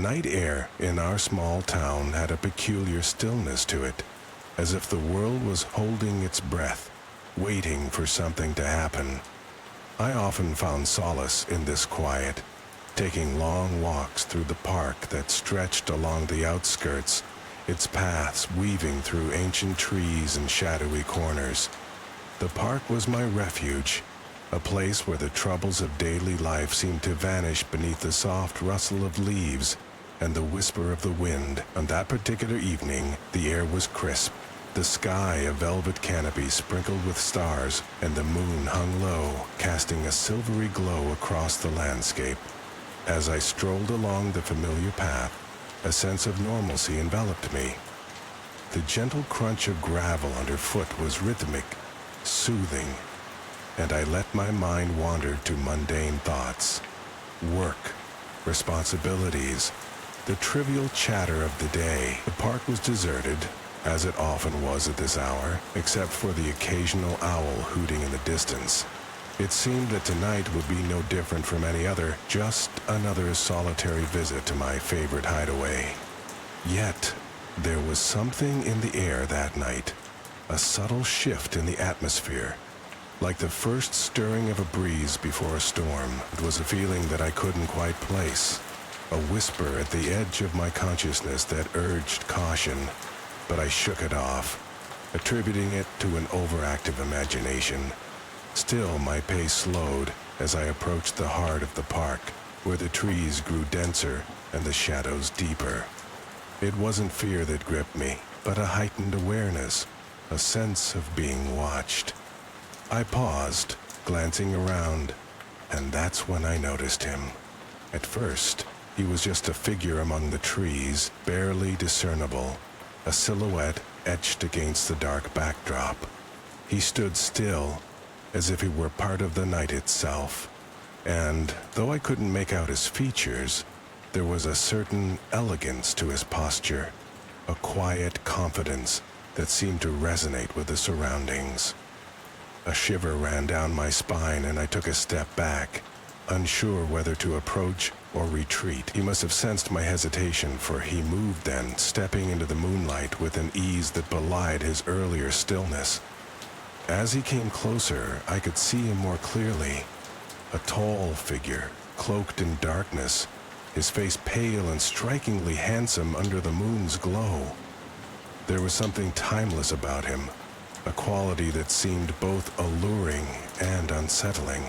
night air in our small town had a peculiar stillness to it, as if the world was holding its breath, waiting for something to happen. I often found solace in this quiet, taking long walks through the park that stretched along the outskirts, its paths weaving through ancient trees and shadowy corners. The park was my refuge, a place where the troubles of daily life seemed to vanish beneath the soft rustle of leaves and the whisper of the wind. On that particular evening, the air was crisp, the sky a velvet canopy sprinkled with stars, and the moon hung low, casting a silvery glow across the landscape. As I strolled along the familiar path, a sense of normalcy enveloped me. The gentle crunch of gravel underfoot was rhythmic, soothing, and I let my mind wander to mundane thoughts. Work, responsibilities, the trivial chatter of the day. The park was deserted, as it often was at this hour, except for the occasional owl hooting in the distance. It seemed that tonight would be no different from any other, just another solitary visit to my favorite hideaway. Yet, there was something in the air that night, a subtle shift in the atmosphere, like the first stirring of a breeze before a storm. It was a feeling that I couldn't quite place, a whisper at the edge of my consciousness that urged caution, but I shook it off, attributing it to an overactive imagination. Still, my pace slowed as I approached the heart of the park, where the trees grew denser and the shadows deeper. It wasn't fear that gripped me, but a heightened awareness, a sense of being watched. I paused, glancing around, and that's when I noticed him. At first, he was just a figure among the trees, barely discernible, a silhouette etched against the dark backdrop. He stood still, as if he were part of the night itself, and though I couldn't make out his features, there was a certain elegance to his posture, a quiet confidence that seemed to resonate with the surroundings. A shiver ran down my spine and I took a step back, unsure whether to approach or retreat. He must have sensed my hesitation, for he moved then, stepping into the moonlight with an ease that belied his earlier stillness. As he came closer, I could see him more clearly. A tall figure, cloaked in darkness, his face pale and strikingly handsome under the moon's glow. There was something timeless about him, a quality that seemed both alluring and unsettling.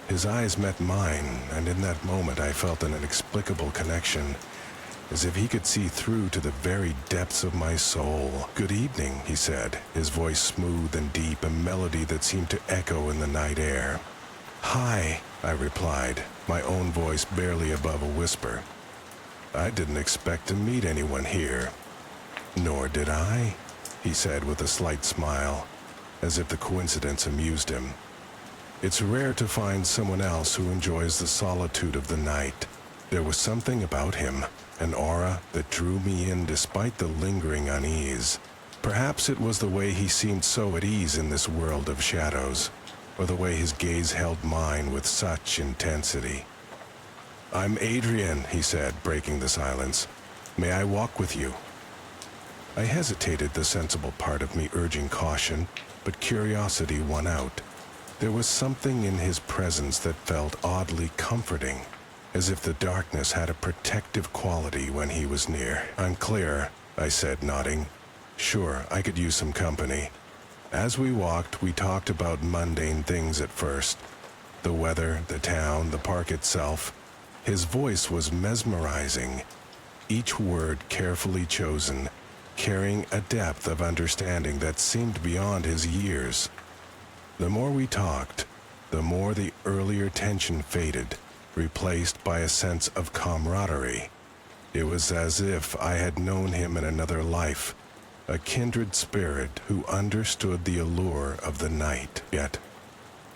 His eyes met mine, and in that moment I felt an inexplicable connection, as if he could see through to the very depths of my soul. "Good evening," he said, his voice smooth and deep, a melody that seemed to echo in the night air. "Hi," I replied, my own voice barely above a whisper. "I didn't expect to meet anyone here." "Nor did I," he said with a slight smile, as if the coincidence amused him. "It's rare to find someone else who enjoys the solitude of the night." There was something about him, an aura that drew me in despite the lingering unease. Perhaps it was the way he seemed so at ease in this world of shadows, or the way his gaze held mine with such intensity. "I'm Adrian," he said, breaking the silence. "May I walk with you?" I hesitated, the sensible part of me urging caution, but curiosity won out. There was something in his presence that felt oddly comforting, as if the darkness had a protective quality when he was near. "I'm clear," I said, nodding. "Sure, I could use some company." As we walked, we talked about mundane things at first. The weather, the town, the park itself. His voice was mesmerizing, each word carefully chosen, carrying a depth of understanding that seemed beyond his years. The more we talked, the more the earlier tension faded, replaced by a sense of camaraderie. It was as if I had known him in another life, a kindred spirit who understood the allure of the night. Yet,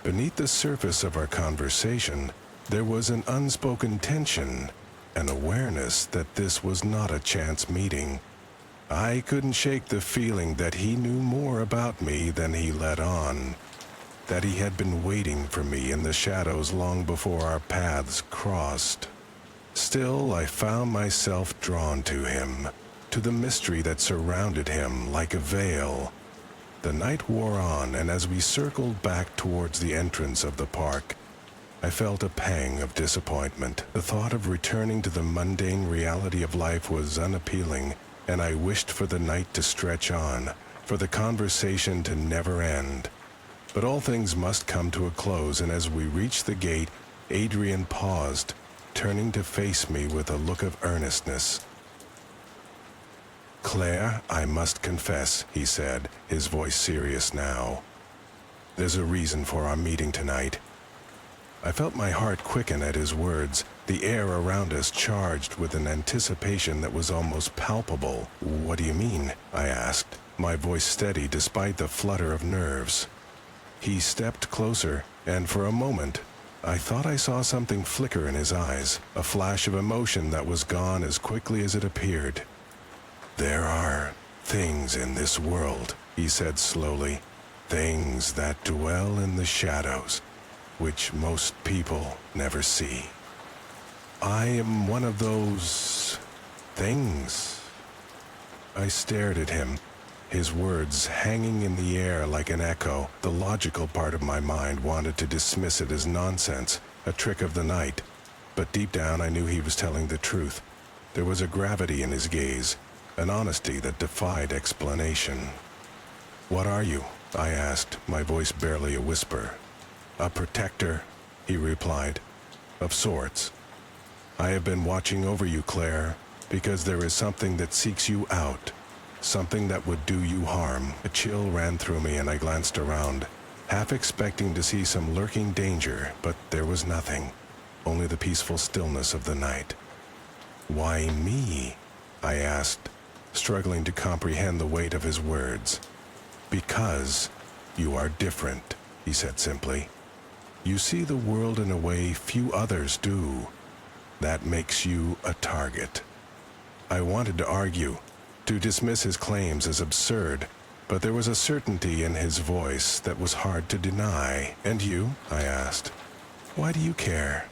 beneath the surface of our conversation, there was an unspoken tension, an awareness that this was not a chance meeting. I couldn't shake the feeling that he knew more about me than he let on, that he had been waiting for me in the shadows long before our paths crossed. Still, I found myself drawn to him, to the mystery that surrounded him like a veil. The night wore on, and as we circled back towards the entrance of the park, I felt a pang of disappointment. The thought of returning to the mundane reality of life was unappealing, and I wished for the night to stretch on, for the conversation to never end. But all things must come to a close, and as we reached the gate, Adrian paused, turning to face me with a look of earnestness. "Claire, I must confess," he said, his voice serious now. "There's a reason for our meeting tonight." I felt my heart quicken at his words, the air around us charged with an anticipation that was almost palpable. "What do you mean?" I asked, my voice steady despite the flutter of nerves. He stepped closer, and for a moment, I thought I saw something flicker in his eyes, a flash of emotion that was gone as quickly as it appeared. "There are things in this world," he said slowly, "things that dwell in the shadows, which most people never see. I am one of those things." I stared at him, his words hanging in the air like an echo. The logical part of my mind wanted to dismiss it as nonsense, a trick of the night. But deep down I knew he was telling the truth. There was a gravity in his gaze, an honesty that defied explanation. "What are you?" I asked, my voice barely a whisper. "A protector," he replied. "Of sorts. I have been watching over you, Claire, because there is something that seeks you out. Something that would do you harm." A chill ran through me and I glanced around, half expecting to see some lurking danger, but there was nothing, only the peaceful stillness of the night. "Why me?" I asked, struggling to comprehend the weight of his words. "Because you are different," he said simply. "You see the world in a way few others do. That makes you a target." I wanted to argue, to dismiss his claims as absurd, but there was a certainty in his voice that was hard to deny. "And you?" I asked. "Why do you care?"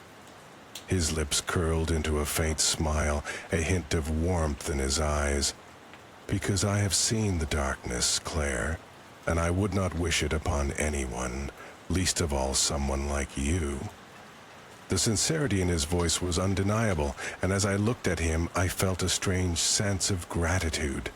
His lips curled into a faint smile, a hint of warmth in his eyes. "Because I have seen the darkness, Claire, and I would not wish it upon anyone, least of all someone like you." The sincerity in his voice was undeniable, and as I looked at him, I felt a strange sense of gratitude.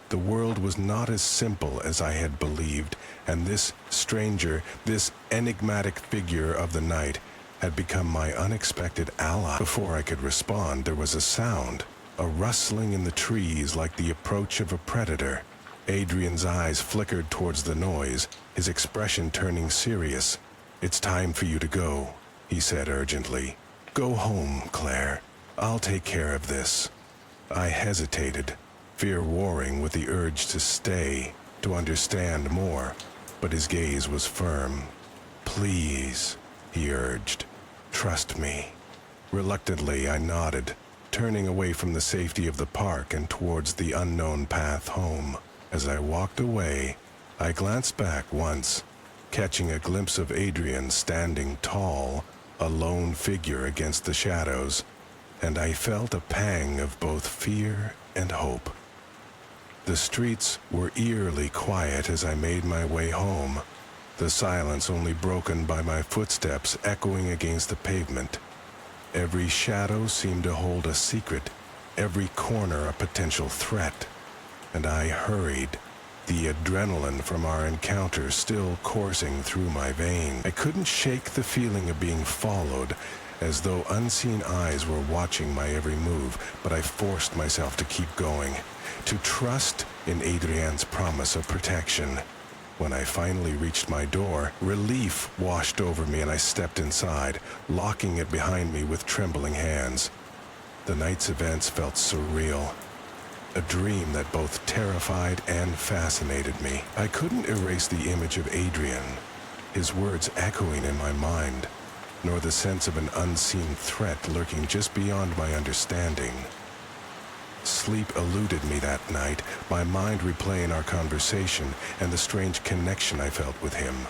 The world was not as simple as I had believed, and this stranger, this enigmatic figure of the night, had become my unexpected ally. Before I could respond, there was a sound, a rustling in the trees like the approach of a predator. Adrian's eyes flickered towards the noise, his expression turning serious. "It's time for you to go," he said urgently. "Go home, Claire. I'll take care of this." I hesitated, fear warring with the urge to stay, to understand more, but his gaze was firm. "Please," he urged, "trust me." Reluctantly, I nodded, turning away from the safety of the park and towards the unknown path home. As I walked away, I glanced back once, catching a glimpse of Adrian standing tall, a lone figure against the shadows, and I felt a pang of both fear and hope. The streets were eerily quiet as I made my way home, the silence only broken by my footsteps echoing against the pavement. Every shadow seemed to hold a secret, every corner a potential threat, and I hurried, the adrenaline from our encounter still coursing through my veins. I couldn't shake the feeling of being followed, as though unseen eyes were watching my every move, but I forced myself to keep going, to trust in Adrian's promise of protection. When I finally reached my door, relief washed over me and I stepped inside, locking it behind me with trembling hands. The night's events felt surreal. A dream that both terrified and fascinated me. I couldn't erase the image of Adrian, his words echoing in my mind, nor the sense of an unseen threat lurking just beyond my understanding. Sleep eluded me that night, my mind replaying our conversation and the strange connection I felt with him.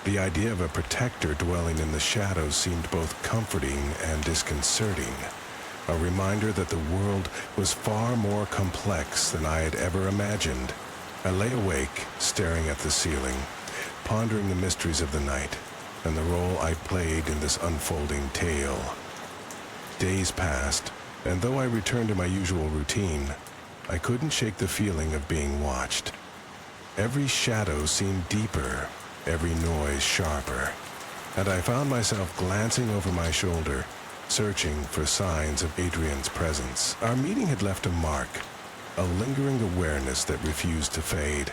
The idea of a protector dwelling in the shadows seemed both comforting and disconcerting. a reminder that the world was far more complex than I had ever imagined. I lay awake, staring at the ceiling, pondering the mysteries of the night and the role I played in this unfolding tale. Days passed, and though I returned to my usual routine, I couldn't shake the feeling of being watched. Every shadow seemed deeper, every noise sharper, and I found myself glancing over my shoulder, searching for signs of Adrian's presence. Our meeting had left a mark, a lingering awareness that refused to fade,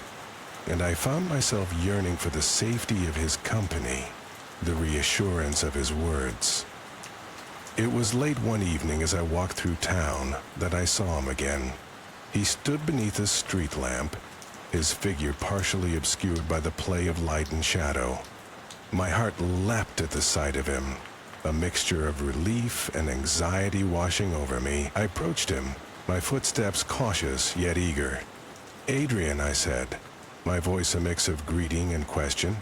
and I found myself yearning for the safety of his company, the reassurance of his words. It was late one evening as I walked through town that I saw him again. He stood beneath a street lamp, his figure partially obscured by the play of light and shadow. My heart leapt at the sight of him, a mixture of relief and anxiety washing over me. I approached him, my footsteps cautious yet eager. "Adrian," I said, my voice a mix of greeting and question.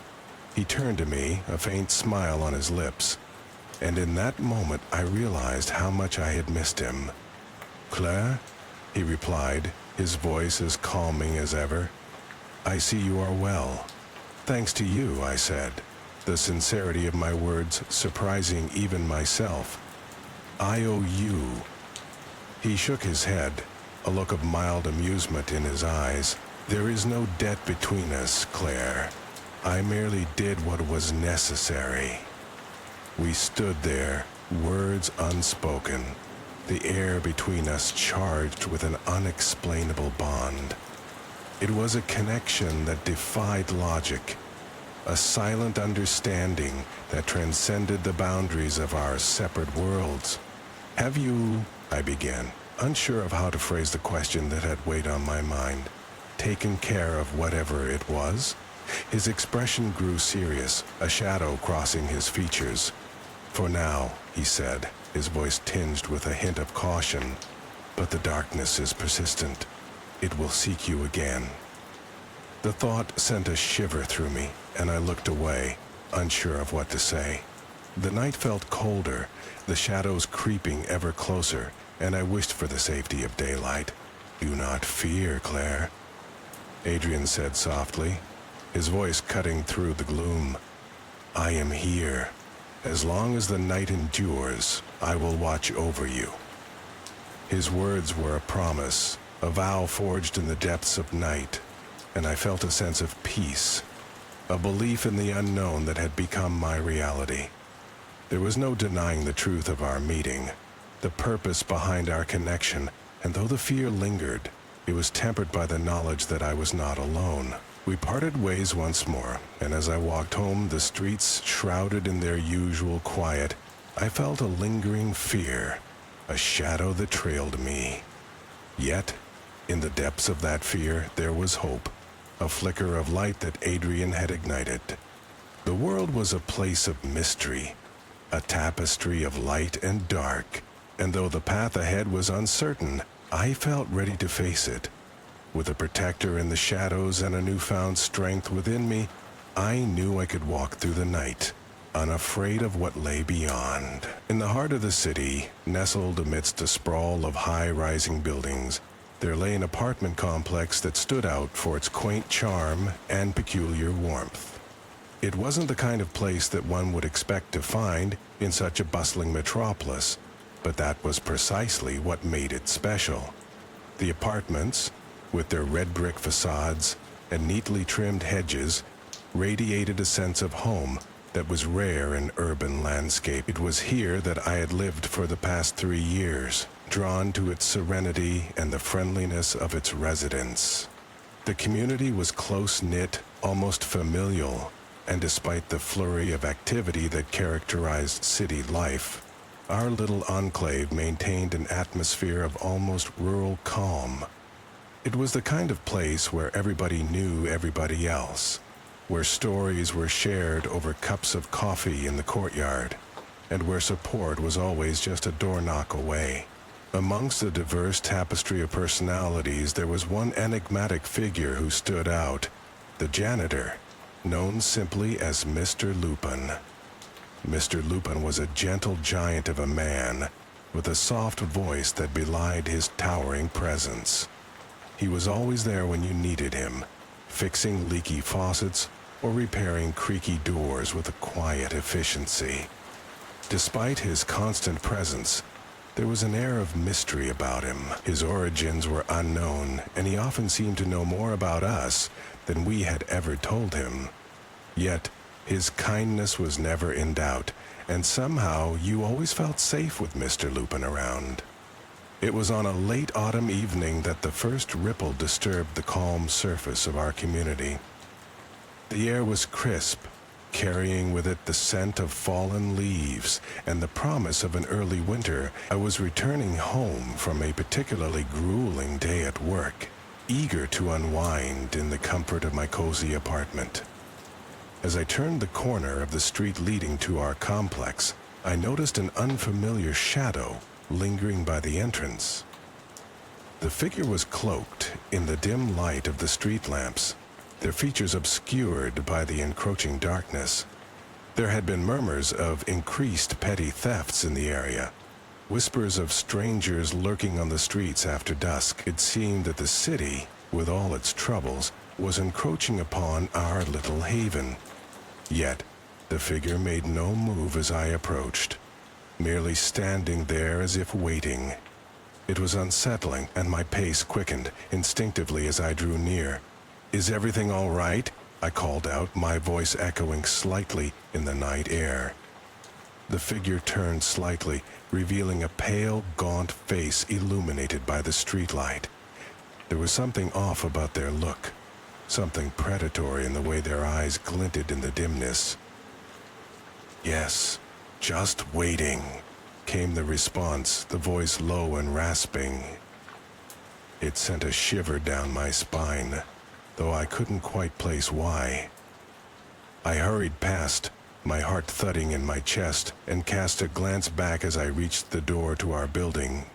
He turned to me, a faint smile on his lips, and in that moment I realized how much I had missed him. "Claire?" he replied, his voice as calming as ever. "I see you are well." "Thanks to you," I said, the sincerity of my words surprising even myself. "I owe you." He shook his head, a look of mild amusement in his eyes. "There is no debt between us, Claire. I merely did what was necessary." We stood there, words unspoken, the air between us charged with an unexplainable bond. It was a connection that defied logic, a silent understanding that transcended the boundaries of our separate worlds. "Have you," I began, unsure of how to phrase the question that had weighed on my mind, "taken care of whatever it was?" His expression grew serious, a shadow crossing his features. "For now," he said, his voice tinged with a hint of caution, "but the darkness is persistent. It will seek you again." The thought sent a shiver through me, and I looked away, unsure of what to say. The night felt colder, the shadows creeping ever closer, and I wished for the safety of daylight. "Do not fear, Claire," Adrian said softly, his voice cutting through the gloom. "I am here. As long as the night endures, I will watch over you." His words were a promise, a vow forged in the depths of night, and I felt a sense of peace, a belief in the unknown that had become my reality. There was no denying the truth of our meeting, the purpose behind our connection, and though the fear lingered, it was tempered by the knowledge that I was not alone. We parted ways once more, and as I walked home, the streets shrouded in their usual quiet, I felt a lingering fear, a shadow that trailed me. Yet, in the depths of that fear, there was hope, a flicker of light that Adrian had ignited. The world was a place of mystery, a tapestry of light and dark, and though the path ahead was uncertain, I felt ready to face it. With a protector in the shadows and a newfound strength within me, I knew I could walk through the night, unafraid of what lay beyond. In the heart of the city, nestled amidst a sprawl of high-rising buildings, there lay an apartment complex that stood out for its quaint charm and peculiar warmth. It wasn't the kind of place that one would expect to find in such a bustling metropolis, but that was precisely what made it special. The apartments, with their red brick facades and neatly trimmed hedges, radiated a sense of home that was rare in urban landscape. It was here that I had lived for the past 3 years, drawn to its serenity and the friendliness of its residents. The community was close-knit, almost familial, and despite the flurry of activity that characterized city life, our little enclave maintained an atmosphere of almost rural calm. It was the kind of place where everybody knew everybody else, where stories were shared over cups of coffee in the courtyard, and where support was always just a door knock away. Amongst the diverse tapestry of personalities, there was one enigmatic figure who stood out, the janitor, known simply as Mr. Lupin. Mr. Lupin was a gentle giant of a man, with a soft voice that belied his towering presence. He was always there when you needed him, fixing leaky faucets or repairing creaky doors with a quiet efficiency. Despite his constant presence, there was an air of mystery about him. His origins were unknown, and he often seemed to know more about us than we had ever told him. Yet, his kindness was never in doubt, and somehow you always felt safe with Mr. Lupin around. It was on a late autumn evening that the first ripple disturbed the calm surface of our community. The air was crisp, carrying with it the scent of fallen leaves and the promise of an early winter. I was returning home from a particularly grueling day at work, eager to unwind in the comfort of my cozy apartment. As I turned the corner of the street leading to our complex, I noticed an unfamiliar shadow lingering by the entrance. The figure was cloaked in the dim light of the street lamps, their features obscured by the encroaching darkness. There had been murmurs of increased petty thefts in the area, whispers of strangers lurking on the streets after dusk. It seemed that the city, with all its troubles, was encroaching upon our little haven. Yet, the figure made no move as I approached, merely standing there as if waiting. It was unsettling, and my pace quickened instinctively as I drew near. "Is everything all right?" I called out, my voice echoing slightly in the night air. The figure turned slightly, revealing a pale, gaunt face illuminated by the streetlight. There was something off about their look, something predatory in the way their eyes glinted in the dimness. "Yes, just waiting," came the response, the voice low and rasping. It sent a shiver down my spine, though I couldn't quite place why. I hurried past, my heart thudding in my chest, and cast a glance back as I reached the door to our building.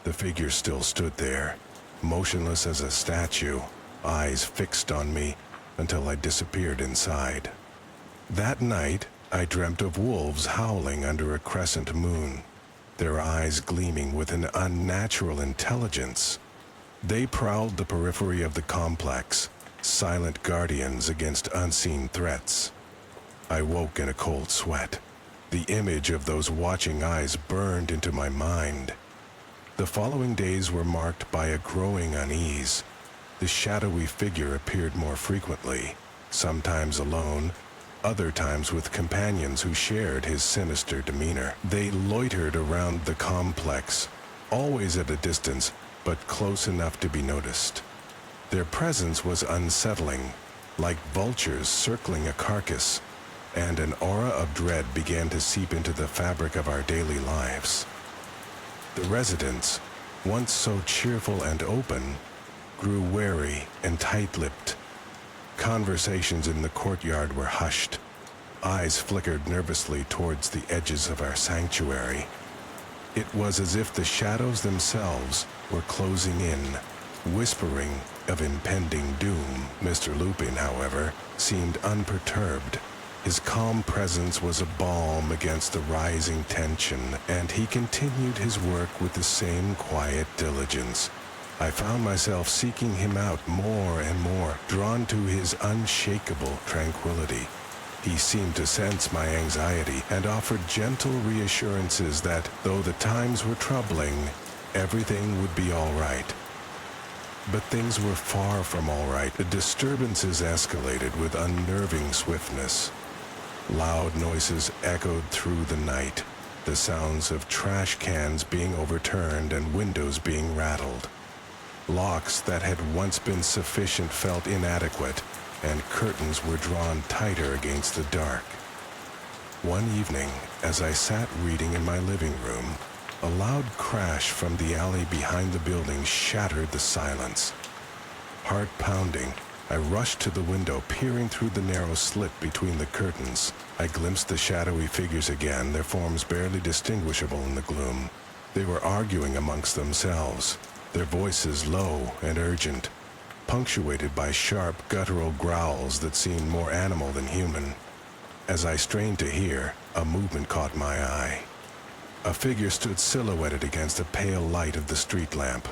The figure still stood there, motionless as a statue, eyes fixed on me until I disappeared inside. That night, I dreamt of wolves howling under a crescent moon, their eyes gleaming with an unnatural intelligence. They prowled the periphery of the complex, silent guardians against unseen threats. I woke in a cold sweat. The image of those watching eyes burned into my mind. The following days were marked by a growing unease. The shadowy figure appeared more frequently, sometimes alone, other times with companions who shared his sinister demeanor. They loitered around the complex, always at a distance, but close enough to be noticed. Their presence was unsettling, like vultures circling a carcass, and an aura of dread began to seep into the fabric of our daily lives. The residents, once so cheerful and open, grew wary and tight-lipped. Conversations in the courtyard were hushed. Eyes flickered nervously towards the edges of our sanctuary. It was as if the shadows themselves were closing in, whispering of impending doom. Mr. Lupin, however, seemed unperturbed. His calm presence was a balm against the rising tension, and he continued his work with the same quiet diligence. I found myself seeking him out more and more, drawn to his unshakable tranquility. He seemed to sense my anxiety and offered gentle reassurances that, though the times were troubling, everything would be all right. But things were far from all right. The disturbances escalated with unnerving swiftness. Loud noises echoed through the night, the sounds of trash cans being overturned and windows being rattled. Locks that had once been sufficient felt inadequate, and curtains were drawn tighter against the dark. One evening, as I sat reading in my living room, a loud crash from the alley behind the building shattered the silence. Heart pounding, I rushed to the window, peering through the narrow slit between the curtains. I glimpsed the shadowy figures again, their forms barely distinguishable in the gloom. They were arguing amongst themselves, their voices low and urgent, punctuated by sharp, guttural growls that seemed more animal than human. As I strained to hear, a movement caught my eye. A figure stood silhouetted against the pale light of the street lamp.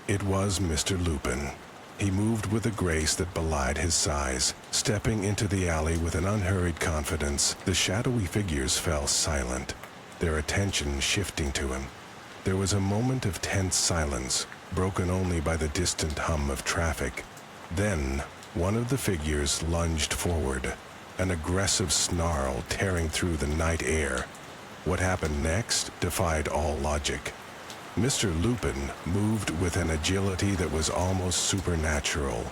It was Mr. Lupin. He moved with a grace that belied his size, stepping into the alley with an unhurried confidence. The shadowy figures fell silent, their attention shifting to him. There was a moment of tense silence, broken only by the distant hum of traffic. Then, one of the figures lunged forward, an aggressive snarl tearing through the night air. What happened next defied all logic. Mr. Lupin moved with an agility that was almost supernatural,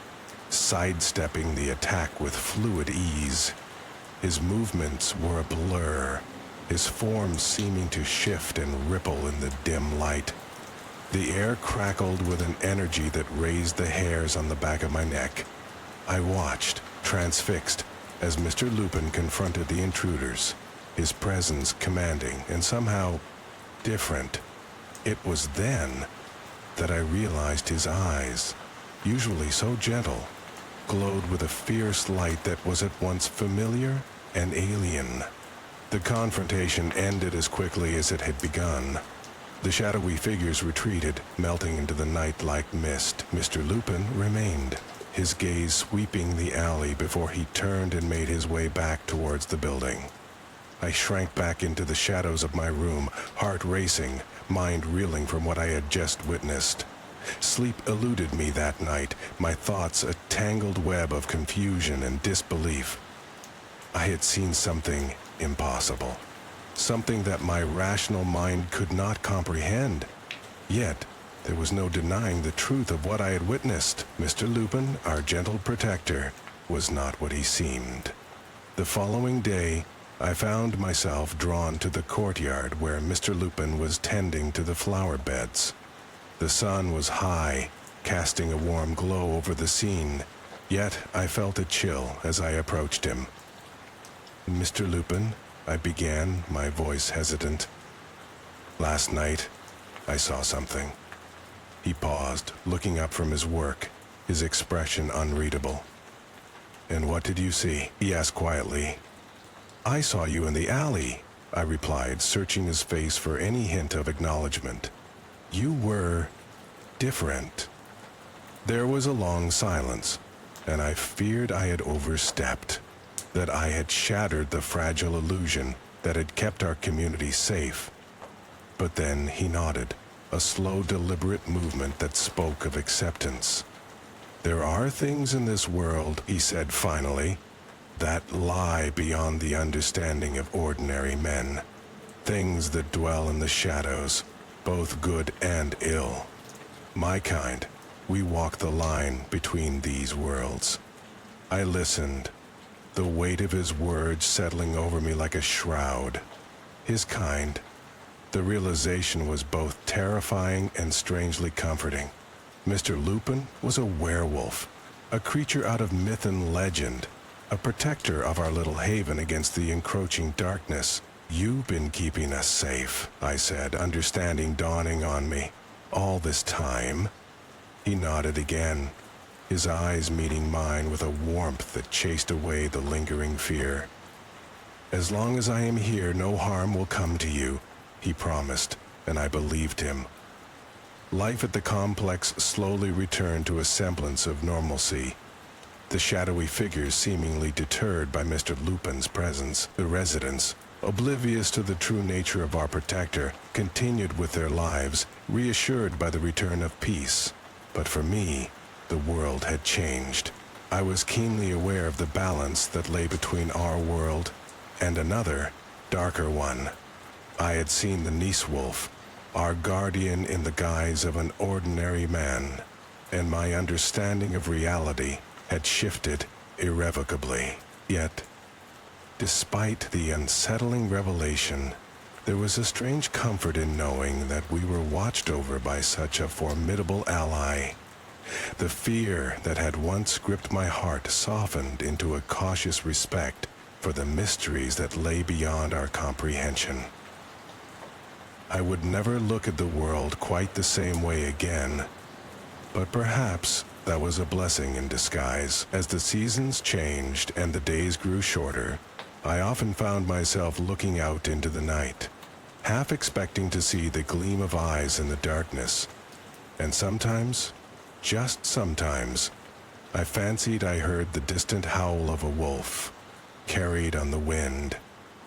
sidestepping the attack with fluid ease. His movements were a blur, his form seeming to shift and ripple in the dim light. The air crackled with an energy that raised the hairs on the back of my neck. I watched, transfixed, as Mr. Lupin confronted the intruders, his presence commanding and somehow different. It was then that I realized his eyes, usually so gentle, glowed with a fierce light that was at once familiar and alien. The confrontation ended as quickly as it had begun. The shadowy figures retreated, melting into the night like mist. Mr. Lupin remained, his gaze sweeping the alley before he turned and made his way back towards the building. I shrank back into the shadows of my room, heart racing, mind reeling from what I had just witnessed. Sleep eluded me that night, my thoughts a tangled web of confusion and disbelief. I had seen something impossible, something that my rational mind could not comprehend. Yet, there was no denying the truth of what I had witnessed. Mr. Lupin, our gentle protector, was not what he seemed. The following day, I found myself drawn to the courtyard where Mr. Lupin was tending to the flower beds. The sun was high, casting a warm glow over the scene, yet I felt a chill as I approached him. "Mr. Lupin," I began, my voice hesitant. "Last night, I saw something." He paused, looking up from his work, his expression unreadable. "And what did you see?" he asked quietly. "I saw you in the alley," I replied, searching his face for any hint of acknowledgement. "You were different." There was a long silence, and I feared I had overstepped, that I had shattered the fragile illusion that had kept our community safe. But then he nodded, a slow, deliberate movement that spoke of acceptance. "There are things in this world," he said finally, "that lie beyond the understanding of ordinary men. Things that dwell in the shadows, both good and ill. My kind, we walk the line between these worlds." I listened, the weight of his words settling over me like a shroud. His kind, the realization was both terrifying and strangely comforting. Mr. Lupin was a werewolf, a creature out of myth and legend, a protector of our little haven against the encroaching darkness. "You've been keeping us safe," I said, understanding dawning on me. "All this time?" He nodded again, his eyes meeting mine with a warmth that chased away the lingering fear. "As long as I am here, no harm will come to you," he promised, and I believed him. Life at the complex slowly returned to a semblance of normalcy. The shadowy figures seemingly deterred by Mr. Lupin's presence. The residents, oblivious to the true nature of our protector, continued with their lives, reassured by the return of peace. But for me, the world had changed. I was keenly aware of the balance that lay between our world and another, darker one. I had seen the Nice Wolf, our guardian in the guise of an ordinary man, and my understanding of reality had shifted irrevocably. Yet, despite the unsettling revelation, there was a strange comfort in knowing that we were watched over by such a formidable ally. The fear that had once gripped my heart softened into a cautious respect for the mysteries that lay beyond our comprehension. I would never look at the world quite the same way again, but perhaps that was a blessing in disguise. As the seasons changed and the days grew shorter, I often found myself looking out into the night, half expecting to see the gleam of eyes in the darkness. And sometimes, just sometimes, I fancied I heard the distant howl of a wolf, carried on the wind,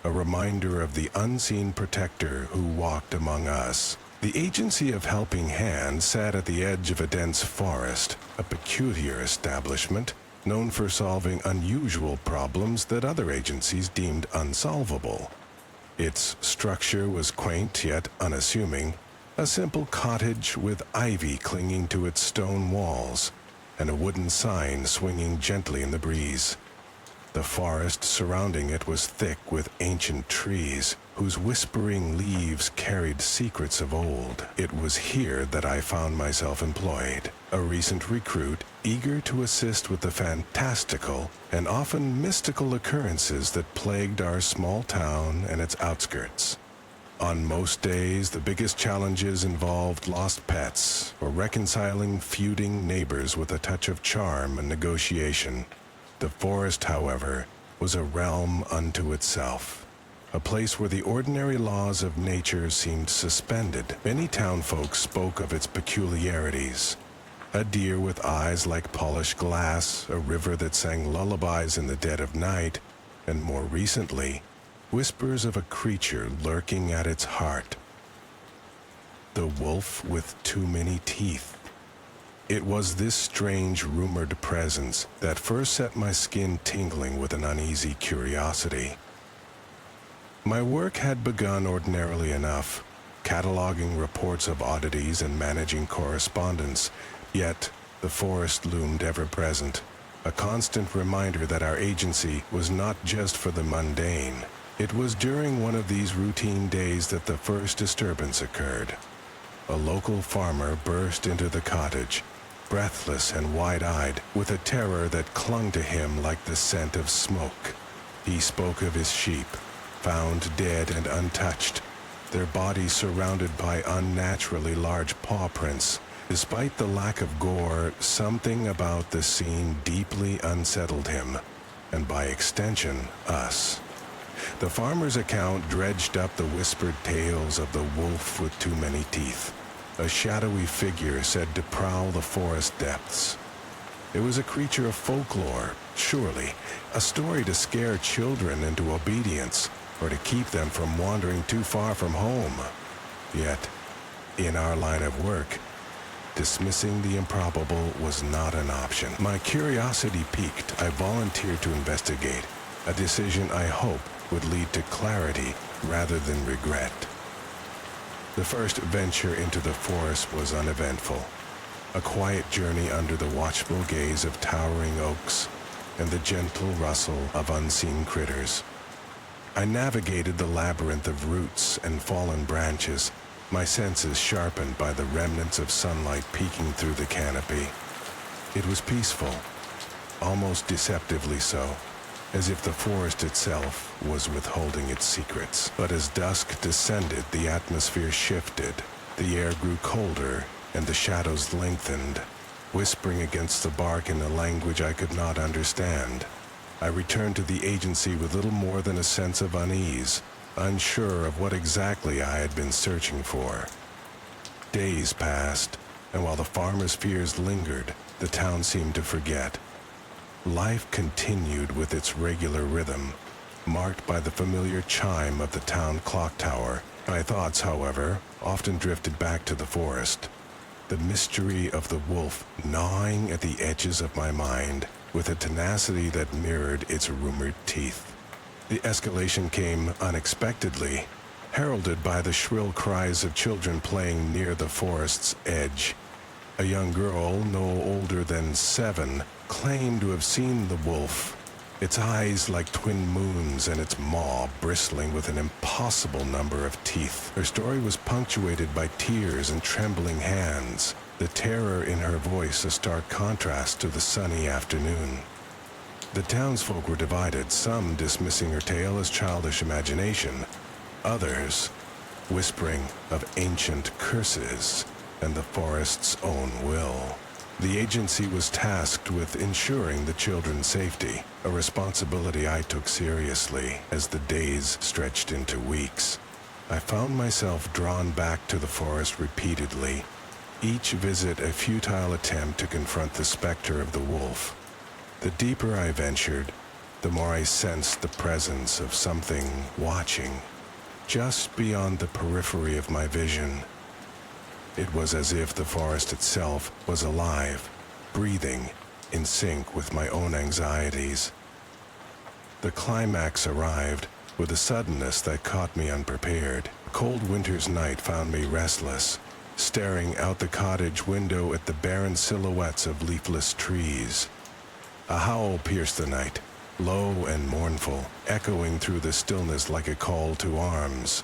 a reminder of the unseen protector who walked among us. The Agency of Helping Hand sat at the edge of a dense forest, a peculiar establishment known for solving unusual problems that other agencies deemed unsolvable. Its structure was quaint yet unassuming, a simple cottage with ivy clinging to its stone walls and a wooden sign swinging gently in the breeze. The forest surrounding it was thick with ancient trees, whose whispering leaves carried secrets of old. It was here that I found myself employed, a recent recruit eager to assist with the fantastical and often mystical occurrences that plagued our small town and its outskirts. On most days, the biggest challenges involved lost pets or reconciling feuding neighbors with a touch of charm and negotiation. The forest, however, was a realm unto itself, a place where the ordinary laws of nature seemed suspended. Many townfolk spoke of its peculiarities. A deer with eyes like polished glass, a river that sang lullabies in the dead of night, and more recently, whispers of a creature lurking at its heart. The wolf with too many teeth. It was this strange rumored presence that first set my skin tingling with an uneasy curiosity. My work had begun ordinarily enough, cataloging reports of oddities and managing correspondence, yet the forest loomed ever-present, a constant reminder that our agency was not just for the mundane. It was during one of these routine days that the first disturbance occurred. A local farmer burst into the cottage, breathless and wide-eyed, with a terror that clung to him like the scent of smoke. He spoke of his sheep, found dead and untouched, their bodies surrounded by unnaturally large paw prints. Despite the lack of gore, something about the scene deeply unsettled him, and by extension, us. The farmer's account dredged up the whispered tales of the wolf with too many teeth, a shadowy figure said to prowl the forest depths. It was a creature of folklore, surely, a story to scare children into obedience, or to keep them from wandering too far from home. Yet, in our line of work, dismissing the improbable was not an option. My curiosity piqued, I volunteered to investigate, a decision I hope would lead to clarity rather than regret. The first venture into the forest was uneventful, a quiet journey under the watchful gaze of towering oaks and the gentle rustle of unseen critters. I navigated the labyrinth of roots and fallen branches, my senses sharpened by the remnants of sunlight peeking through the canopy. It was peaceful, almost deceptively so, as if the forest itself was withholding its secrets. But as dusk descended, the atmosphere shifted, the air grew colder, and the shadows lengthened, whispering against the bark in a language I could not understand. I returned to the agency with little more than a sense of unease, unsure of what exactly I had been searching for. Days passed, and while the farmer's fears lingered, the town seemed to forget. Life continued with its regular rhythm, marked by the familiar chime of the town clock tower. My thoughts, however, often drifted back to the forest, the mystery of the wolf gnawing at the edges of my mind with a tenacity that mirrored its rumored teeth. The escalation came unexpectedly, heralded by the shrill cries of children playing near the forest's edge. A young girl, no older than 7, claimed to have seen the wolf, its eyes like twin moons and its maw bristling with an impossible number of teeth. Her story was punctuated by tears and trembling hands, the terror in her voice a stark contrast to the sunny afternoon. The townsfolk were divided, some dismissing her tale as childish imagination, others whispering of ancient curses and the forest's own will. The agency was tasked with ensuring the children's safety, a responsibility I took seriously as the days stretched into weeks. I found myself drawn back to the forest repeatedly, each visit a futile attempt to confront the specter of the wolf. The deeper I ventured, the more I sensed the presence of something watching, just beyond the periphery of my vision. It was as if the forest itself was alive, breathing, in sync with my own anxieties. The climax arrived with a suddenness that caught me unprepared. A cold winter's night found me restless, staring out the cottage window at the barren silhouettes of leafless trees. A howl pierced the night, low and mournful, echoing through the stillness like a call to arms.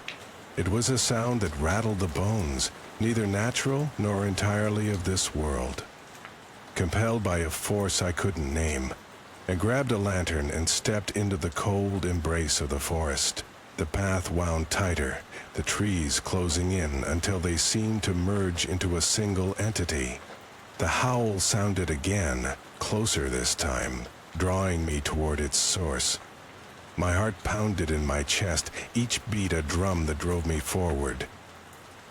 It was a sound that rattled the bones, neither natural nor entirely of this world. Compelled by a force I couldn't name, I grabbed a lantern and stepped into the cold embrace of the forest. The path wound tighter, the trees closing in until they seemed to merge into a single entity. The howl sounded again, closer this time, drawing me toward its source. My heart pounded in my chest, each beat a drum that drove me forward.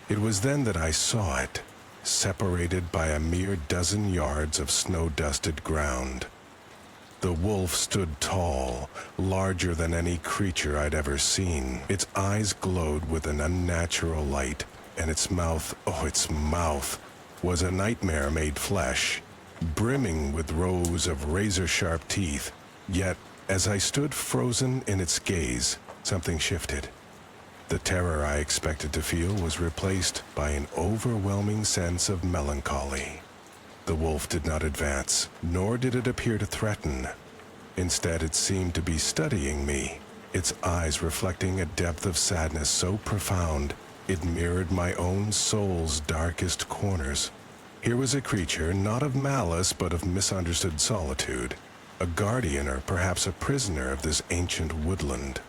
It was then that I saw it, separated by a mere dozen yards of snow-dusted ground. The wolf stood tall, larger than any creature I'd ever seen. Its eyes glowed with an unnatural light, and its mouth, was a nightmare made flesh, brimming with rows of razor-sharp teeth. Yet, as I stood frozen in its gaze, something shifted. The terror I expected to feel was replaced by an overwhelming sense of melancholy. The wolf did not advance, nor did it appear to threaten. Instead, it seemed to be studying me, its eyes reflecting a depth of sadness so profound it mirrored my own soul's darkest corners. Here was a creature not of malice but of misunderstood solitude, a guardian or perhaps a prisoner of this ancient woodland.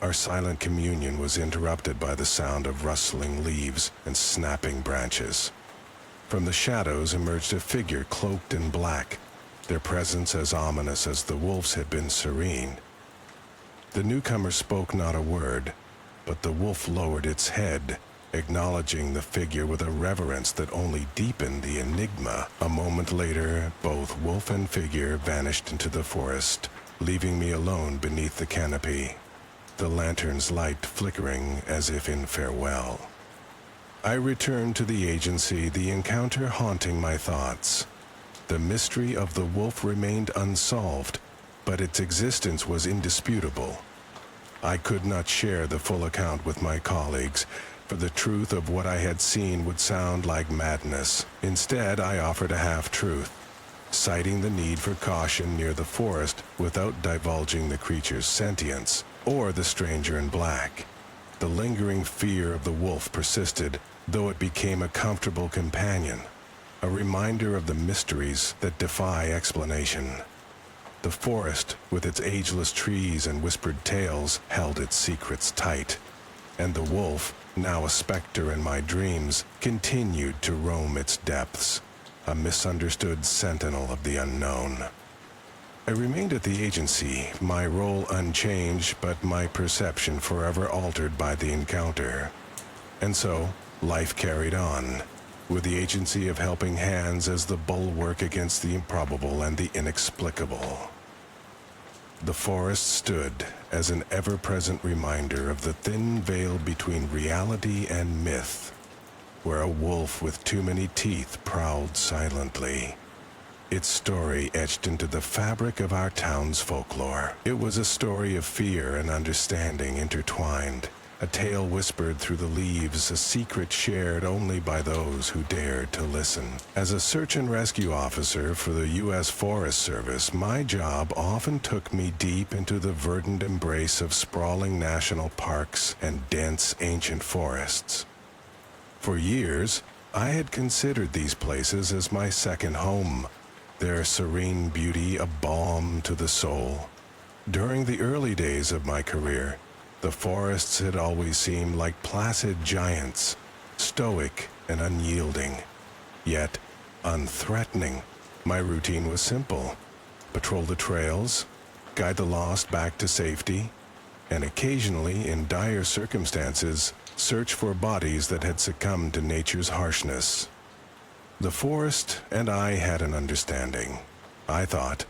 Our silent communion was interrupted by the sound of rustling leaves and snapping branches. From the shadows emerged a figure cloaked in black, their presence as ominous as the wolf's had been serene. The newcomer spoke not a word, but the wolf lowered its head, acknowledging the figure with a reverence that only deepened the enigma. A moment later, both wolf and figure vanished into the forest, leaving me alone beneath the canopy, the lantern's light flickering as if in farewell. I returned to the agency, the encounter haunting my thoughts. The mystery of the wolf remained unsolved, but its existence was indisputable. I could not share the full account with my colleagues, for the truth of what I had seen would sound like madness. Instead, I offered a half-truth, citing the need for caution near the forest without divulging the creature's sentience or the stranger in black. The lingering fear of the wolf persisted, though it became a comfortable companion, a reminder of the mysteries that defy explanation. The forest, with its ageless trees and whispered tales, held its secrets tight, and the wolf, now a specter in my dreams, continued to roam its depths, a misunderstood sentinel of the unknown. I remained at the agency, my role unchanged, but my perception forever altered by the encounter. And so, life carried on, with the agency of helping hands as the bulwark against the improbable and the inexplicable. The forest stood as an ever-present reminder of the thin veil between reality and myth, where a wolf with too many teeth prowled silently, its story etched into the fabric of our town's folklore. It was a story of fear and understanding intertwined, a tale whispered through the leaves, a secret shared only by those who dared to listen. As a search and rescue officer for the U.S. Forest Service, my job often took me deep into the verdant embrace of sprawling national parks and dense ancient forests. For years, I had considered these places as my second home, their serene beauty a balm to the soul. During the early days of my career, the forests had always seemed like placid giants, stoic and unyielding, yet unthreatening. My routine was simple: patrol the trails, guide the lost back to safety, and occasionally, in dire circumstances, search for bodies that had succumbed to nature's harshness. The forest and I had an understanding, I thought,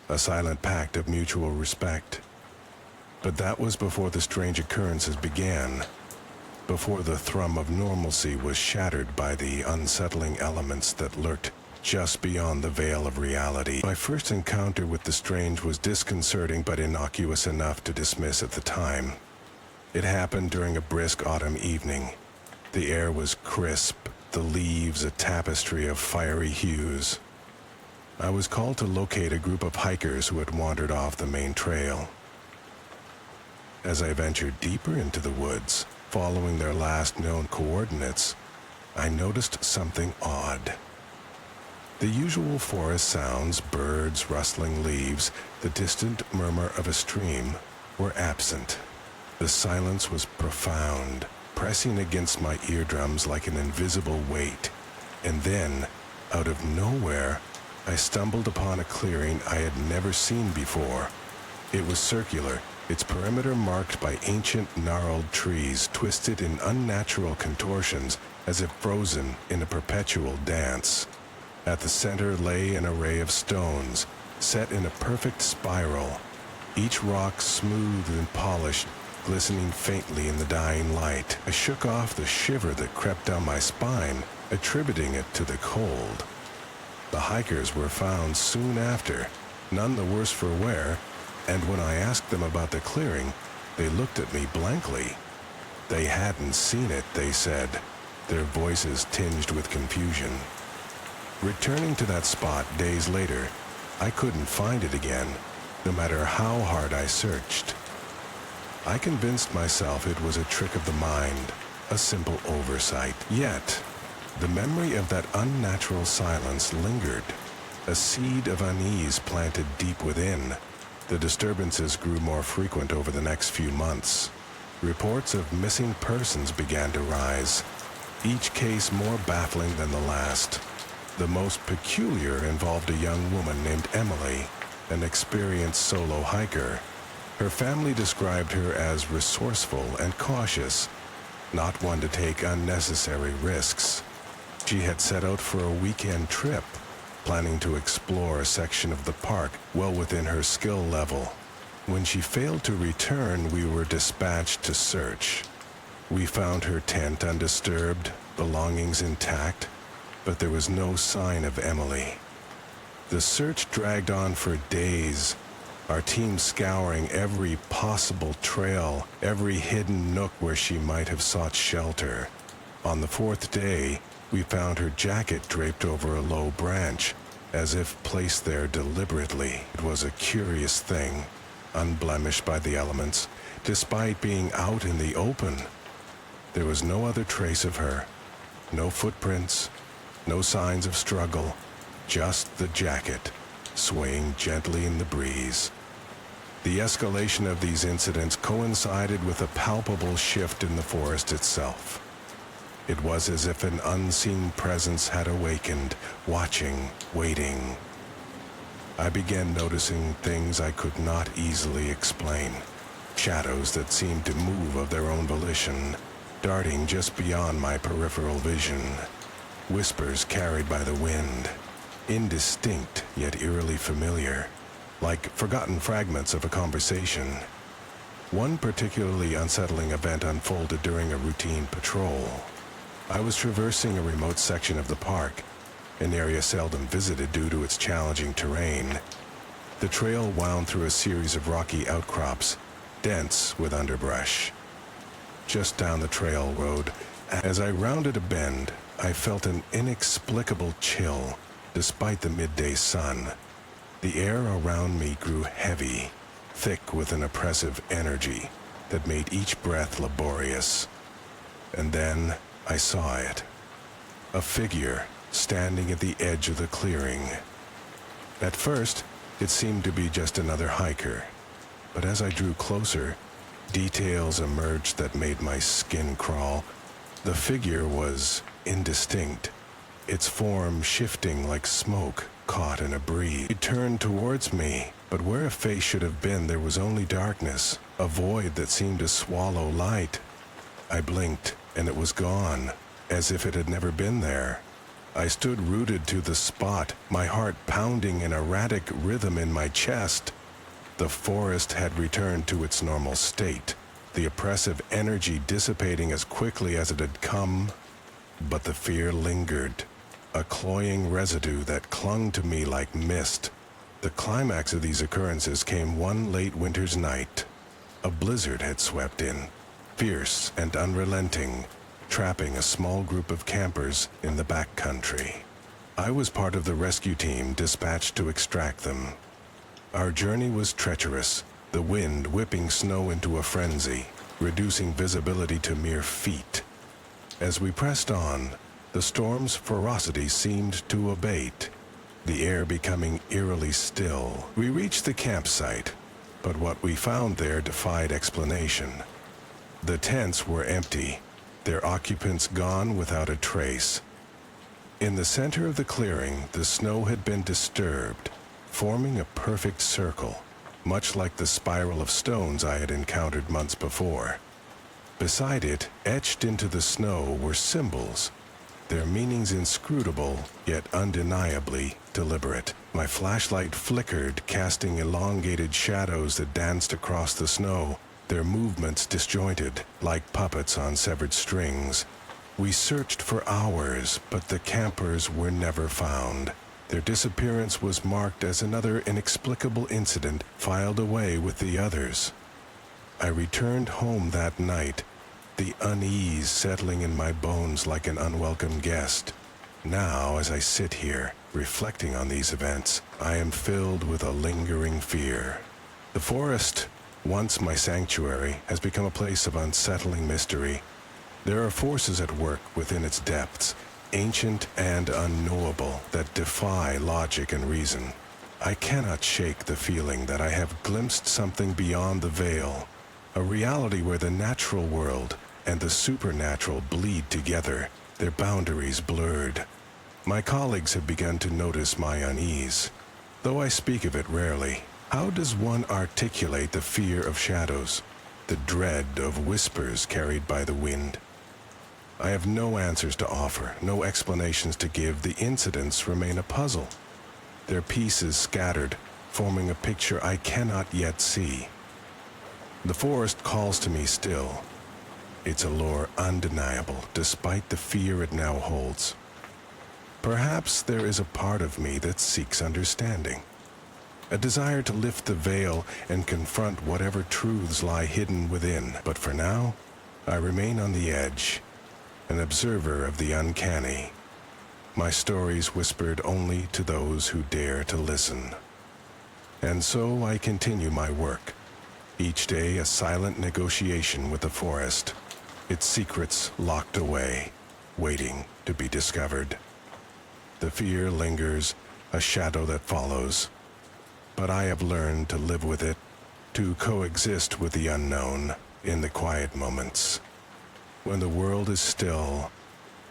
a silent pact of mutual respect. But that was before the strange occurrences began, before the thrum of normalcy was shattered by the unsettling elements that lurked just beyond the veil of reality. My first encounter with the strange was disconcerting but innocuous enough to dismiss at the time. It happened during a brisk autumn evening. The air was crisp, the leaves a tapestry of fiery hues. I was called to locate a group of hikers who had wandered off the main trail. As I ventured deeper into the woods, following their last known coordinates, I noticed something odd. The usual forest sounds, birds, rustling leaves, the distant murmur of a stream, were absent. The silence was profound, pressing against my eardrums like an invisible weight. And then, out of nowhere, I stumbled upon a clearing I had never seen before. It was circular, its perimeter marked by ancient, gnarled trees twisted in unnatural contortions as if frozen in a perpetual dance. At the center lay an array of stones, set in a perfect spiral, each rock smooth and polished, glistening faintly in the dying light. I shook off the shiver that crept down my spine, attributing it to the cold. The hikers were found soon after, none the worse for wear, and when I asked them about the clearing, they looked at me blankly. They hadn't seen it, they said, their voices tinged with confusion. Returning to that spot days later, I couldn't find it again, no matter how hard I searched. I convinced myself it was a trick of the mind, a simple oversight. Yet, the memory of that unnatural silence lingered, a seed of unease planted deep within. The disturbances grew more frequent over the next few months. Reports of missing persons began to rise, each case more baffling than the last. The most peculiar involved a young woman named Emily, an experienced solo hiker. Her family described her as resourceful and cautious, not one to take unnecessary risks. She had set out for a weekend trip, planning to explore a section of the park well within her skill level. When she failed to return, we were dispatched to search. We found her tent undisturbed, belongings intact, but there was no sign of Emily. The search dragged on for days, our team scouring every possible trail, every hidden nook where she might have sought shelter. On the fourth day, we found her jacket draped over a low branch, as if placed there deliberately. It was a curious thing, unblemished by the elements, despite being out in the open. There was no other trace of her, no footprints, no signs of struggle, just the jacket, swaying gently in the breeze. The escalation of these incidents coincided with a palpable shift in the forest itself. It was as if an unseen presence had awakened, watching, waiting. I began noticing things I could not easily explain. Shadows that seemed to move of their own volition, darting just beyond my peripheral vision. Whispers carried by the wind, indistinct yet eerily familiar, like forgotten fragments of a conversation. One particularly unsettling event unfolded during a routine patrol. I was traversing a remote section of the park, an area seldom visited due to its challenging terrain. The trail wound through a series of rocky outcrops, dense with underbrush. Just down the trail road, as I rounded a bend, I felt an inexplicable chill, despite the midday sun. The air around me grew heavy, thick with an oppressive energy that made each breath laborious. And then I saw it. A figure standing at the edge of the clearing. At first, it seemed to be just another hiker, but as I drew closer, details emerged that made my skin crawl. The figure was indistinct, its form shifting like smoke caught in a breeze. It turned towards me, but where a face should have been, there was only darkness, a void that seemed to swallow light. I blinked, and it was gone, as if it had never been there. I stood rooted to the spot, my heart pounding an erratic rhythm in my chest. The forest had returned to its normal state, the oppressive energy dissipating as quickly as it had come, but the fear lingered, a cloying residue that clung to me like mist. The climax of these occurrences came one late winter's night. A blizzard had swept in, fierce and unrelenting, trapping a small group of campers in the backcountry. I was part of the rescue team dispatched to extract them. Our journey was treacherous, the wind whipping snow into a frenzy, reducing visibility to mere feet. As we pressed on, the storm's ferocity seemed to abate, the air becoming eerily still. We reached the campsite, but what we found there defied explanation. The tents were empty, their occupants gone without a trace. In the center of the clearing, the snow had been disturbed, forming a perfect circle, much like the spiral of stones I had encountered months before. Beside it, etched into the snow, were symbols, their meanings inscrutable, yet undeniably deliberate. My flashlight flickered, casting elongated shadows that danced across the snow, their movements disjointed, like puppets on severed strings. We searched for hours, but the campers were never found. Their disappearance was marked as another inexplicable incident filed away with the others. I returned home that night, the unease settling in my bones like an unwelcome guest. Now, as I sit here, reflecting on these events, I am filled with a lingering fear. The forest, once my sanctuary, has become a place of unsettling mystery. There are forces at work within its depths, ancient and unknowable, that defy logic and reason. I cannot shake the feeling that I have glimpsed something beyond the veil, a reality where the natural world and the supernatural bleed together, their boundaries blurred. My colleagues have begun to notice my unease. Though I speak of it rarely, how does one articulate the fear of shadows, the dread of whispers carried by the wind? I have no answers to offer, no explanations to give. The incidents remain a puzzle, their pieces scattered, forming a picture I cannot yet see. The forest calls to me still, its allure undeniable, despite the fear it now holds. Perhaps there is a part of me that seeks understanding, a desire to lift the veil and confront whatever truths lie hidden within. But for now, I remain on the edge, an observer of the uncanny, my stories whispered only to those who dare to listen. And so I continue my work, each day a silent negotiation with the forest, its secrets locked away, waiting to be discovered. The fear lingers, a shadow that follows, but I have learned to live with it, to coexist with the unknown in the quiet moments, when the world is still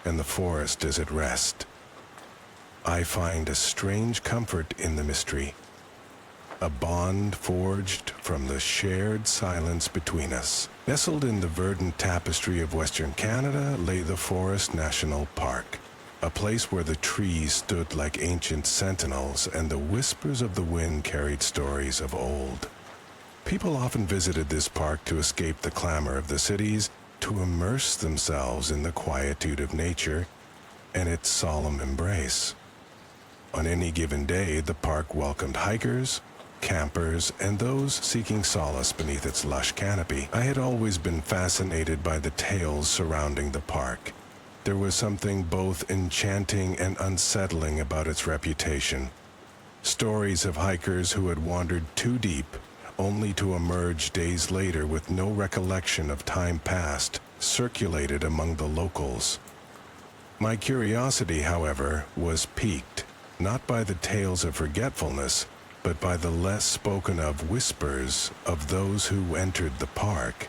and the forest is at rest. I find a strange comfort in the mystery, a bond forged from the shared silence between us. Nestled in the verdant tapestry of Western Canada lay the Forest National Park, a place where the trees stood like ancient sentinels and the whispers of the wind carried stories of old. People often visited this park to escape the clamor of the cities, to immerse themselves in the quietude of nature and its solemn embrace. On any given day, the park welcomed hikers, campers, and those seeking solace beneath its lush canopy. I had always been fascinated by the tales surrounding the park. There was something both enchanting and unsettling about its reputation. Stories of hikers who had wandered too deep, only to emerge days later with no recollection of time past, circulated among the locals. My curiosity, however, was piqued, not by the tales of forgetfulness, but by the less spoken of whispers of those who entered the park,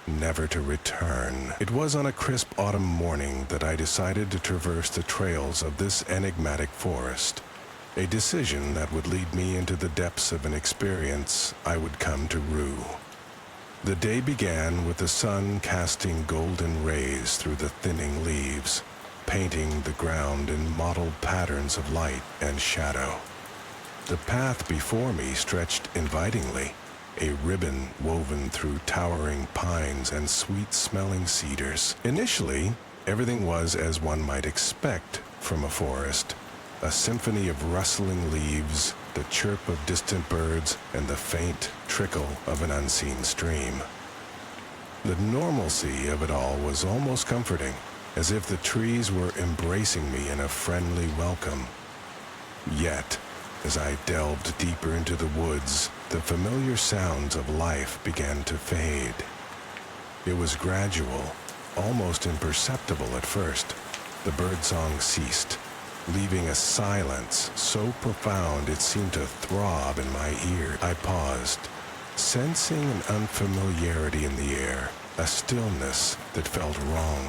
never to return. It was on a crisp autumn morning that I decided to traverse the trails of this enigmatic forest, a decision that would lead me into the depths of an experience I would come to rue. The day began with the sun casting golden rays through the thinning leaves, painting the ground in mottled patterns of light and shadow. The path before me stretched invitingly, a ribbon woven through towering pines and sweet-smelling cedars. Initially, everything was as one might expect from a forest, a symphony of rustling leaves, the chirp of distant birds, and the faint trickle of an unseen stream. The normalcy of it all was almost comforting, as if the trees were embracing me in a friendly welcome. Yet, as I delved deeper into the woods, the familiar sounds of life began to fade. It was gradual, almost imperceptible at first. The birdsong ceased, leaving a silence so profound it seemed to throb in my ear. I paused, sensing an unfamiliarity in the air, a stillness that felt wrong.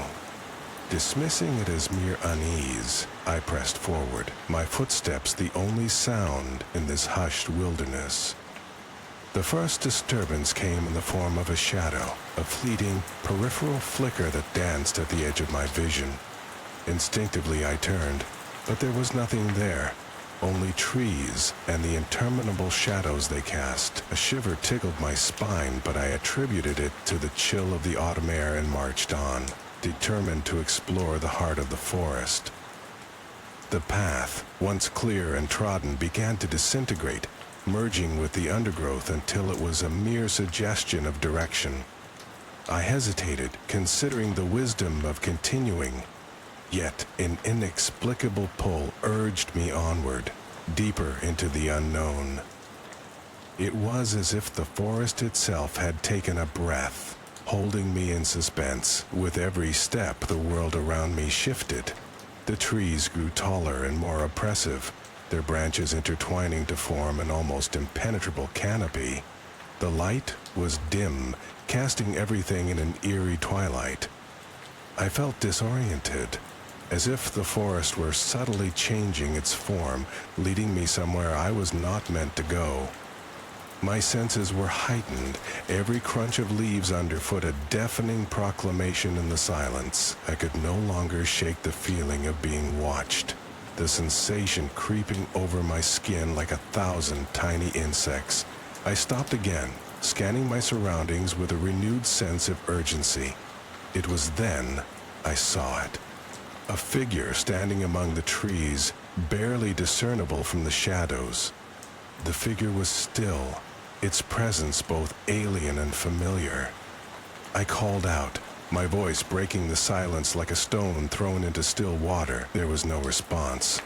Dismissing it as mere unease, I pressed forward, my footsteps the only sound in this hushed wilderness. The first disturbance came in the form of a shadow, a fleeting, peripheral flicker that danced at the edge of my vision. Instinctively I turned, but there was nothing there, only trees and the interminable shadows they cast. A shiver tickled my spine, but I attributed it to the chill of the autumn air and marched on, determined to explore the heart of the forest. The path, once clear and trodden, began to disintegrate, merging with the undergrowth until it was a mere suggestion of direction. I hesitated, considering the wisdom of continuing. Yet an inexplicable pull urged me onward, deeper into the unknown. It was as if the forest itself had taken a breath, holding me in suspense. With every step, the world around me shifted. The trees grew taller and more oppressive, their branches intertwining to form an almost impenetrable canopy. The light was dim, casting everything in an eerie twilight. I felt disoriented, as if the forest were subtly changing its form, leading me somewhere I was not meant to go. My senses were heightened, every crunch of leaves underfoot a deafening proclamation in the silence. I could no longer shake the feeling of being watched, the sensation creeping over my skin like 1,000 tiny insects. I stopped again, scanning my surroundings with a renewed sense of urgency. It was then I saw it. A figure standing among the trees, barely discernible from the shadows. The figure was still, its presence both alien and familiar. I called out, my voice breaking the silence like a stone thrown into still water. There was no response,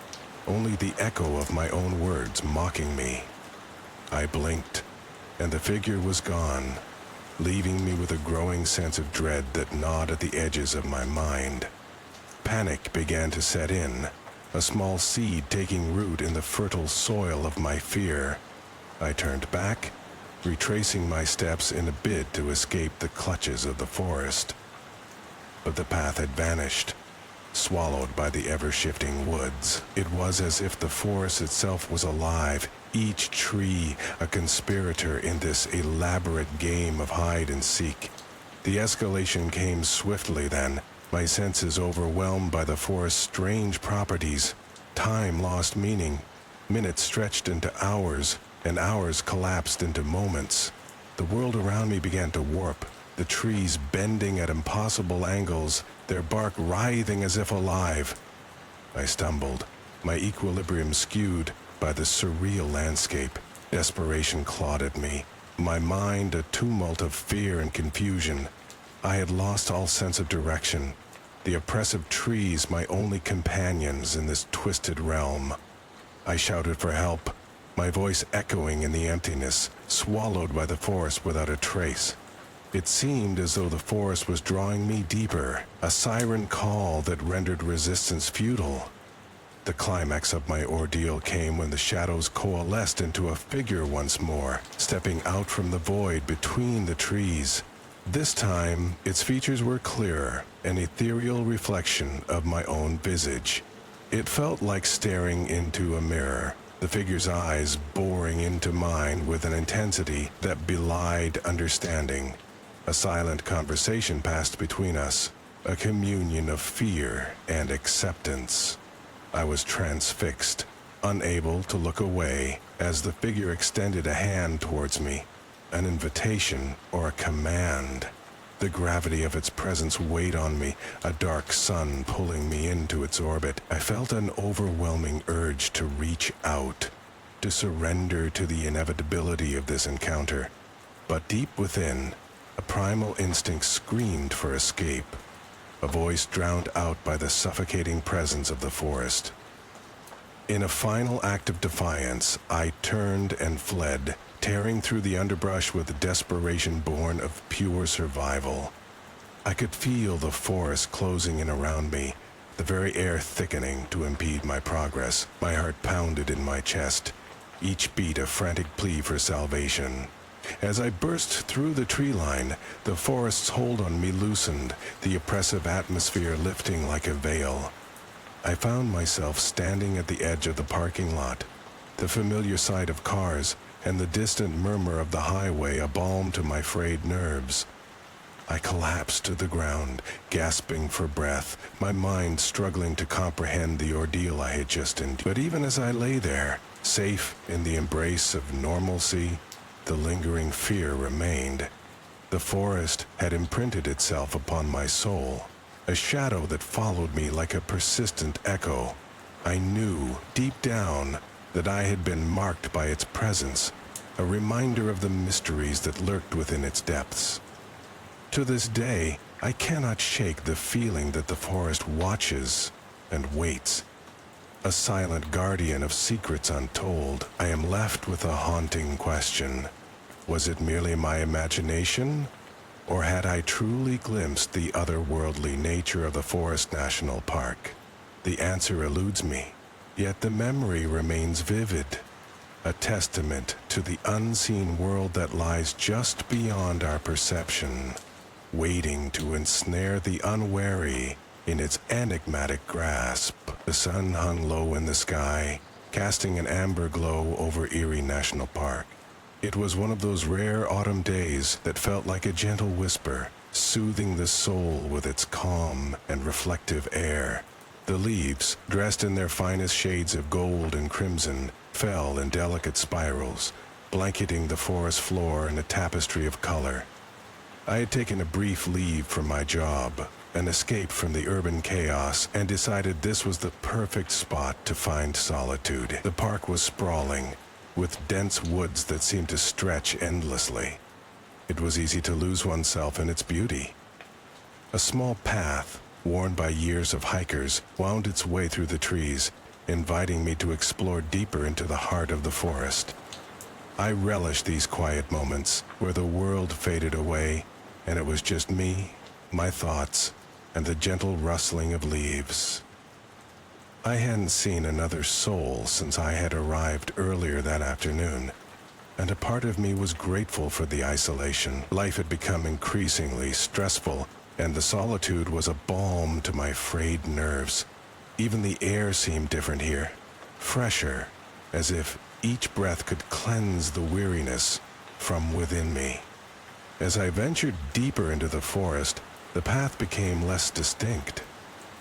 only the echo of my own words mocking me. I blinked, and the figure was gone, leaving me with a growing sense of dread that gnawed at the edges of my mind. Panic began to set in, a small seed taking root in the fertile soil of my fear. I turned back, retracing my steps in a bid to escape the clutches of the forest. But the path had vanished, swallowed by the ever-shifting woods. It was as if the forest itself was alive, each tree a conspirator in this elaborate game of hide and seek. The escalation came swiftly then, my senses overwhelmed by the forest's strange properties. Time lost meaning. Minutes stretched into hours, and hours collapsed into moments. The world around me began to warp, the trees bending at impossible angles, their bark writhing as if alive. I stumbled, my equilibrium skewed by the surreal landscape. Desperation clawed at me, my mind a tumult of fear and confusion. I had lost all sense of direction, the oppressive trees my only companions in this twisted realm. I shouted for help, my voice echoing in the emptiness, swallowed by the forest without a trace. It seemed as though the forest was drawing me deeper, a siren call that rendered resistance futile. The climax of my ordeal came when the shadows coalesced into a figure once more, stepping out from the void between the trees. This time, its features were clearer, an ethereal reflection of my own visage. It felt like staring into a mirror, the figure's eyes boring into mine with an intensity that belied understanding. A silent conversation passed between us, a communion of fear and acceptance. I was transfixed, unable to look away as the figure extended a hand towards me, an invitation or a command. The gravity of its presence weighed on me, a dark sun pulling me into its orbit. I felt an overwhelming urge to reach out, to surrender to the inevitability of this encounter. But deep within, a primal instinct screamed for escape, a voice drowned out by the suffocating presence of the forest. In a final act of defiance, I turned and fled, tearing through the underbrush with desperation born of pure survival. I could feel the forest closing in around me, the very air thickening to impede my progress. My heart pounded in my chest, each beat a frantic plea for salvation. As I burst through the tree line, the forest's hold on me loosened, the oppressive atmosphere lifting like a veil. I found myself standing at the edge of the parking lot, the familiar sight of cars and the distant murmur of the highway a balm to my frayed nerves. I collapsed to the ground, gasping for breath, my mind struggling to comprehend the ordeal I had just endured. But even as I lay there, safe in the embrace of normalcy, the lingering fear remained. The forest had imprinted itself upon my soul, a shadow that followed me like a persistent echo. I knew, deep down, that I had been marked by its presence, a reminder of the mysteries that lurked within its depths. To this day, I cannot shake the feeling that the forest watches and waits. A silent guardian of secrets untold. I am left with a haunting question. Was it merely my imagination, or had I truly glimpsed the otherworldly nature of the Forest National Park? The answer eludes me, yet the memory remains vivid, a testament to the unseen world that lies just beyond our perception, waiting to ensnare the unwary in its enigmatic grasp. The sun hung low in the sky, casting an amber glow over Erie National Park. It was one of those rare autumn days that felt like a gentle whisper, soothing the soul with its calm and reflective air. The leaves, dressed in their finest shades of gold and crimson, fell in delicate spirals, blanketing the forest floor in a tapestry of color. I had taken a brief leave from my job, an escape from the urban chaos, and decided this was the perfect spot to find solitude. The park was sprawling, with dense woods that seemed to stretch endlessly. It was easy to lose oneself in its beauty. A small path, worn by years of hikers, wound its way through the trees, inviting me to explore deeper into the heart of the forest. I relished these quiet moments where the world faded away, and it was just me, my thoughts, and the gentle rustling of leaves. I hadn't seen another soul since I had arrived earlier that afternoon, and a part of me was grateful for the isolation. Life had become increasingly stressful, and the solitude was a balm to my frayed nerves. Even the air seemed different here, fresher, as if each breath could cleanse the weariness from within me. As I ventured deeper into the forest, the path became less distinct.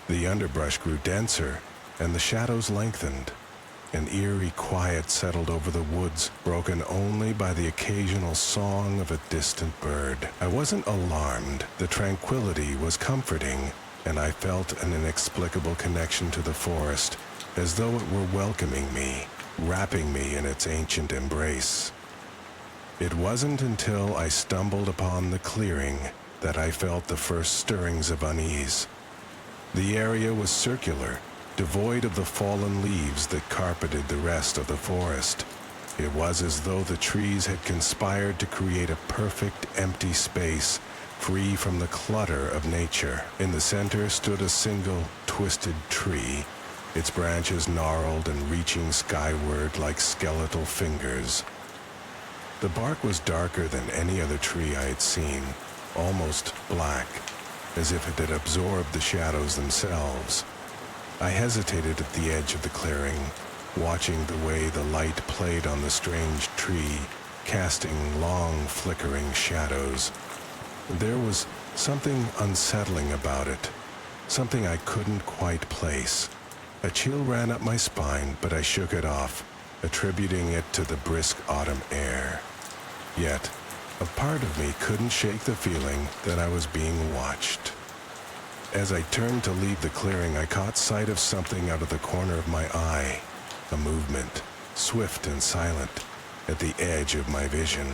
The underbrush grew denser, and the shadows lengthened. An eerie quiet settled over the woods, broken only by the occasional song of a distant bird. I wasn't alarmed. The tranquility was comforting, and I felt an inexplicable connection to the forest, as though it were welcoming me, wrapping me in its ancient embrace. It wasn't until I stumbled upon the clearing that I felt the first stirrings of unease. The area was circular, devoid of the fallen leaves that carpeted the rest of the forest. It was as though the trees had conspired to create a perfect empty space, free from the clutter of nature. In the center stood a single, twisted tree, its branches gnarled and reaching skyward like skeletal fingers. The bark was darker than any other tree I had seen, almost black, as if it had absorbed the shadows themselves. I hesitated at the edge of the clearing, watching the way the light played on the strange tree, casting long, flickering shadows. There was something unsettling about it, something I couldn't quite place. A chill ran up my spine, but I shook it off, attributing it to the brisk autumn air. Yet, a part of me couldn't shake the feeling that I was being watched. As I turned to leave the clearing, I caught sight of something out of the corner of my eye, a movement, swift and silent, at the edge of my vision.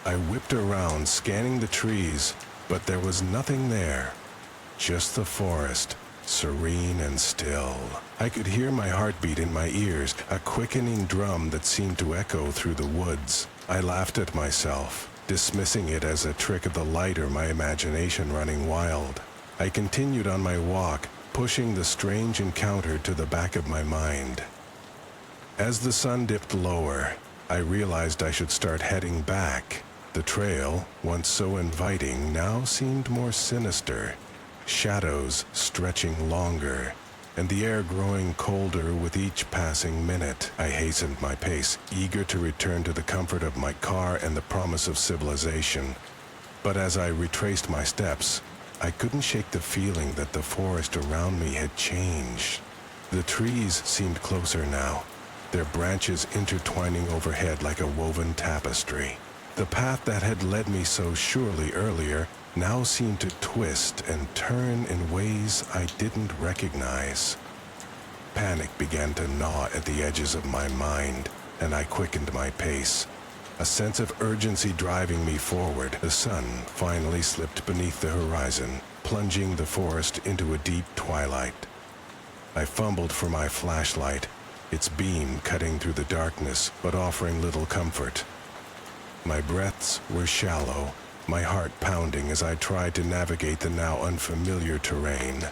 I whipped around, scanning the trees, but there was nothing there, just the forest, serene and still. I could hear my heartbeat in my ears, a quickening drum that seemed to echo through the woods. I laughed at myself, dismissing it as a trick of the light or my imagination running wild. I continued on my walk, pushing the strange encounter to the back of my mind. As the sun dipped lower, I realized I should start heading back. The trail, once so inviting, now seemed more sinister, shadows stretching longer, and the air growing colder with each passing minute. I hastened my pace, eager to return to the comfort of my car and the promise of civilization. But as I retraced my steps, I couldn't shake the feeling that the forest around me had changed. The trees seemed closer now, their branches intertwining overhead like a woven tapestry. The path that had led me so surely earlier now seemed to twist and turn in ways I didn't recognize. Panic began to gnaw at the edges of my mind, and I quickened my pace, a sense of urgency driving me forward. The sun finally slipped beneath the horizon, plunging the forest into a deep twilight. I fumbled for my flashlight, its beam cutting through the darkness but offering little comfort. My breaths were shallow, my heart pounding as I tried to navigate the now unfamiliar terrain.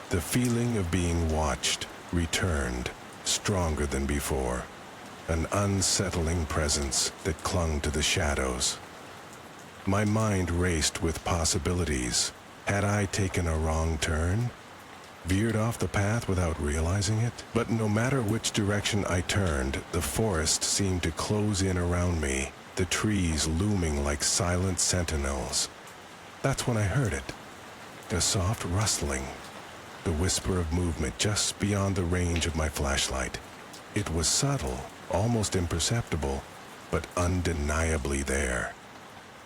The feeling of being watched returned, stronger than before, an unsettling presence that clung to the shadows. My mind raced with possibilities. Had I taken a wrong turn? Veered off the path without realizing it? But no matter which direction I turned, the forest seemed to close in around me, the trees looming like silent sentinels. That's when I heard it. A soft rustling, the whisper of movement just beyond the range of my flashlight. It was subtle, almost imperceptible, but undeniably there.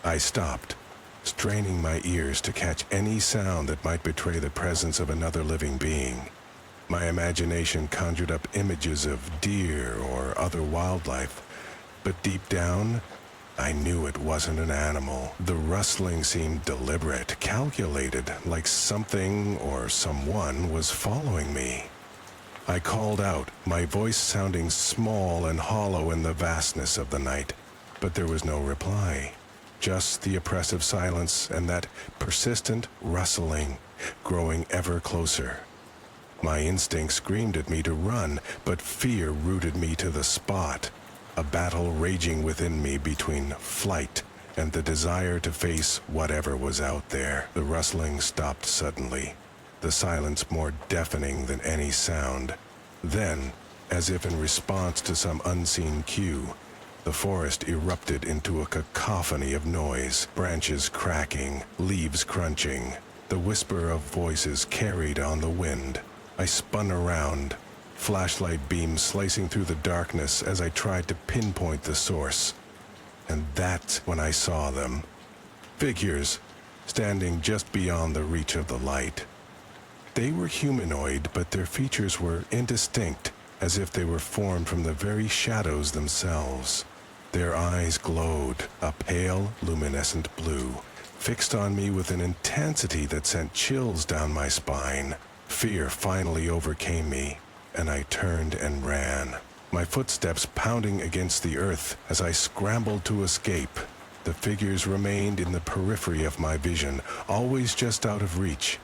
I stopped, straining my ears to catch any sound that might betray the presence of another living being. My imagination conjured up images of deer or other wildlife, but deep down, I knew it wasn't an animal. The rustling seemed deliberate, calculated, like something or someone was following me. I called out, my voice sounding small and hollow in the vastness of the night, but there was no reply. Just the oppressive silence and that persistent rustling, growing ever closer. My instinct screamed at me to run, but fear rooted me to the spot. A battle raging within me between flight and the desire to face whatever was out there. The rustling stopped suddenly, the silence more deafening than any sound. Then, as if in response to some unseen cue, the forest erupted into a cacophony of noise, branches cracking, leaves crunching, the whisper of voices carried on the wind. I spun around, flashlight beams slicing through the darkness as I tried to pinpoint the source. And that's when I saw them. Figures, standing just beyond the reach of the light. They were humanoid, but their features were indistinct, as if they were formed from the very shadows themselves. Their eyes glowed, a pale, luminescent blue, fixed on me with an intensity that sent chills down my spine. Fear finally overcame me, and I turned and ran, my footsteps pounding against the earth as I scrambled to escape. The figures remained in the periphery of my vision, always just out of reach,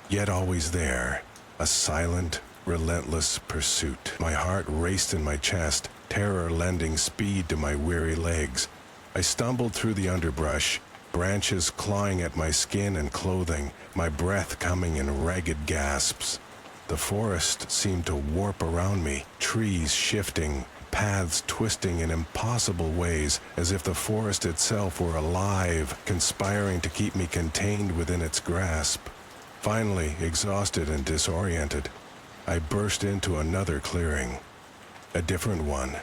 yet always there, a silent, relentless pursuit. My heart raced in my chest, terror lending speed to my weary legs. I stumbled through the underbrush, branches clawing at my skin and clothing, my breath coming in ragged gasps. The forest seemed to warp around me, trees shifting, paths twisting in impossible ways, as if the forest itself were alive, conspiring to keep me contained within its grasp. Finally, exhausted and disoriented, I burst into another clearing, a different one,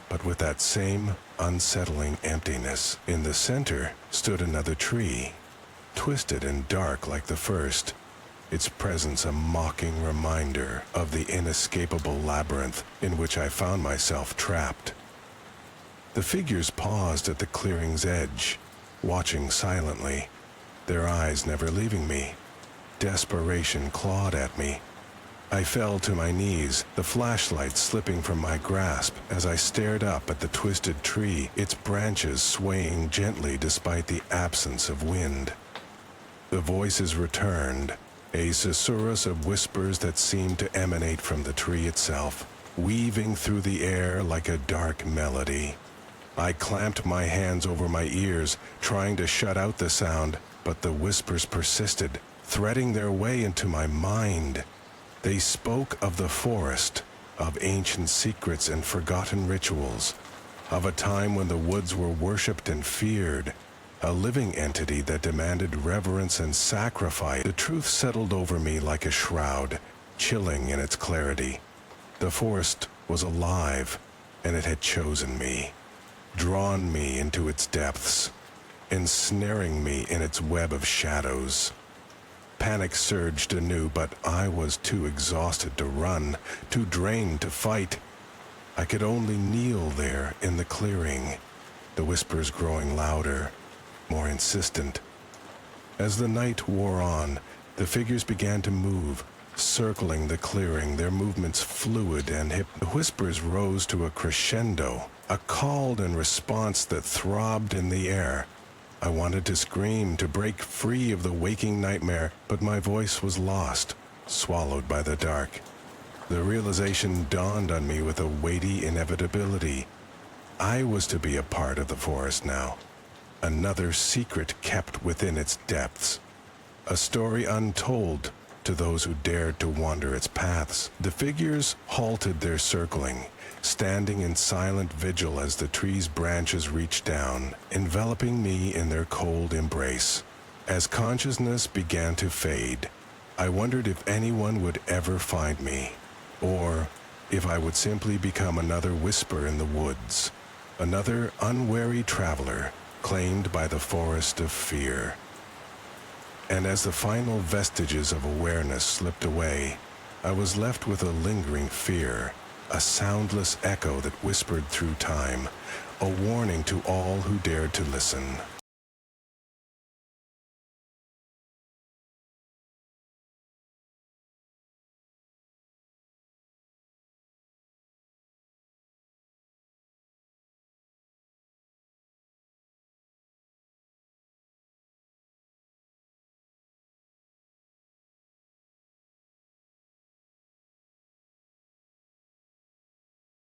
but with that same unsettling emptiness. In the center stood another tree, twisted and dark like the first, its presence a mocking reminder of the inescapable labyrinth in which I found myself trapped. The figures paused at the clearing's edge, watching silently, their eyes never leaving me. Desperation clawed at me. I fell to my knees, the flashlight slipping from my grasp as I stared up at the twisted tree, its branches swaying gently despite the absence of wind. The voices returned, a susurrus of whispers that seemed to emanate from the tree itself, weaving through the air like a dark melody. I clamped my hands over my ears, trying to shut out the sound, but the whispers persisted, threading their way into my mind. They spoke of the forest, of ancient secrets and forgotten rituals, of a time when the woods were worshipped and feared, a living entity that demanded reverence and sacrifice. The truth settled over me like a shroud, chilling in its clarity. The forest was alive, and it had chosen me, drawn me into its depths, ensnaring me in its web of shadows. Panic surged anew, but I was too exhausted to run, too drained to fight. I could only kneel there in the clearing, the whispers growing louder, more insistent. As the night wore on, the figures began to move, circling the clearing, their movements fluid and The whispers rose to a crescendo, a call and response that throbbed in the air. I wanted to scream, to break free of the waking nightmare, but my voice was lost, swallowed by the dark. The realization dawned on me with a weighty inevitability. I was to be a part of the forest now, another secret kept within its depths, a story untold to those who dared to wander its paths. The figures halted their circling, standing in silent vigil as the tree's branches reached down, enveloping me in their cold embrace. As consciousness began to fade, I wondered if anyone would ever find me, or if I would simply become another whisper in the woods, another unwary traveler claimed by the forest of fear. And as the final vestiges of awareness slipped away, I was left with a lingering fear, a soundless echo that whispered through time, a warning to all who dared to listen.